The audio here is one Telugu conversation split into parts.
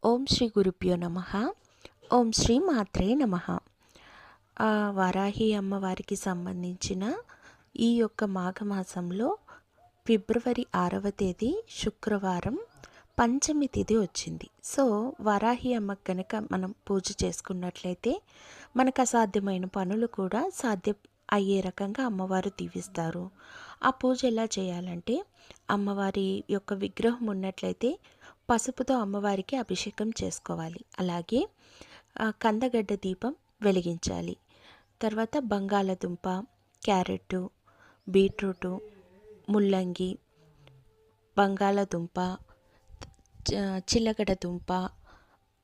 ఓం శ్రీ గురుభ్యో నమః. ఓం శ్రీ మాత్రే నమః. వారాహి అమ్మవారికి సంబంధించిన ఈ యొక్క మాఘమాసంలో ఫిబ్రవరి 6వ తేదీ శుక్రవారం పంచమి తిథి వచ్చింది. సో వారాహి అమ్మకు కనుక మనం పూజ చేసుకున్నట్లయితే మనకు అసాధ్యమైన పనులు కూడా సాధ్యం అయ్యే రకంగా అమ్మవారు దీవిస్తారు. ఆ పూజ ఎలా చేయాలంటే, అమ్మవారి యొక్క విగ్రహం ఉన్నట్లయితే పసుపుతో అమ్మవారికి అభిషేకం చేసుకోవాలి. అలాగే కందగడ్డ దీపం వెలిగించాలి. తర్వాత బంగాళదుంప, క్యారెట్, బీట్రూటు, ముల్లంగి, బంగాళదుంప, చిల్లగడ దుంప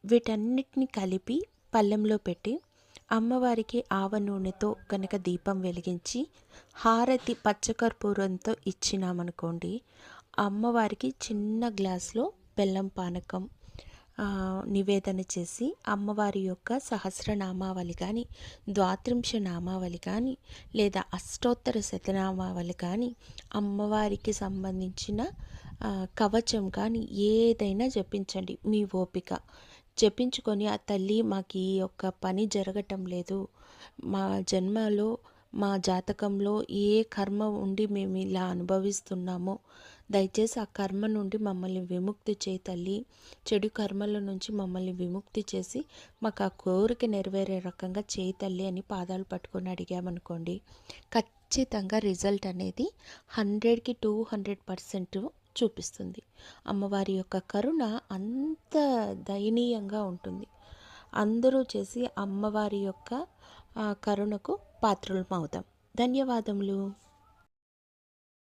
వీటన్నిటిని కలిపి పళ్ళెంలో పెట్టి అమ్మవారికి ఆవ నూనెతో కనుక దీపం వెలిగించి హారతి పచ్చకర్పూరంతో ఇచ్చినామనుకోండి, అమ్మవారికి చిన్న గ్లాస్లో బెల్లం పానకం నివేదన చేసి అమ్మవారి యొక్క సహస్రనామావళి కానీ, ద్వాత్రింశ నామావళి కానీ, లేదా అష్టోత్తర శతనామావళి కానీ, అమ్మవారికి సంబంధించిన కవచం కానీ ఏదైనా జపించండి. మీ ఓపిక జపించుకొని, ఆ తల్లి మాకు ఈ యొక్క పని జరగటం లేదు, మా జన్మలో మా జాతకంలో ఏ కర్మ ఉండి మేము ఇలా అనుభవిస్తున్నామో దయచేసి ఆ కర్మ నుండి మమ్మల్ని విముక్తి చేయి తల్లి, చెడు కర్మల నుంచి మమ్మల్ని విముక్తి చేసి మాకు ఆ కోరిక నెరవేరే రకంగా చేయి తల్లి అని పాదాలు పట్టుకొని అడిగామనుకోండి, ఖచ్చితంగా రిజల్ట్ అనేది 100కి 200% చూపిస్తుంది. అమ్మవారి యొక్క కరుణ అంత దయనీయంగా ఉంటుంది. అందరూ చేసి అమ్మవారి యొక్క కరుణకు పాత్రులం అవుదాం. ధన్యవాదములు.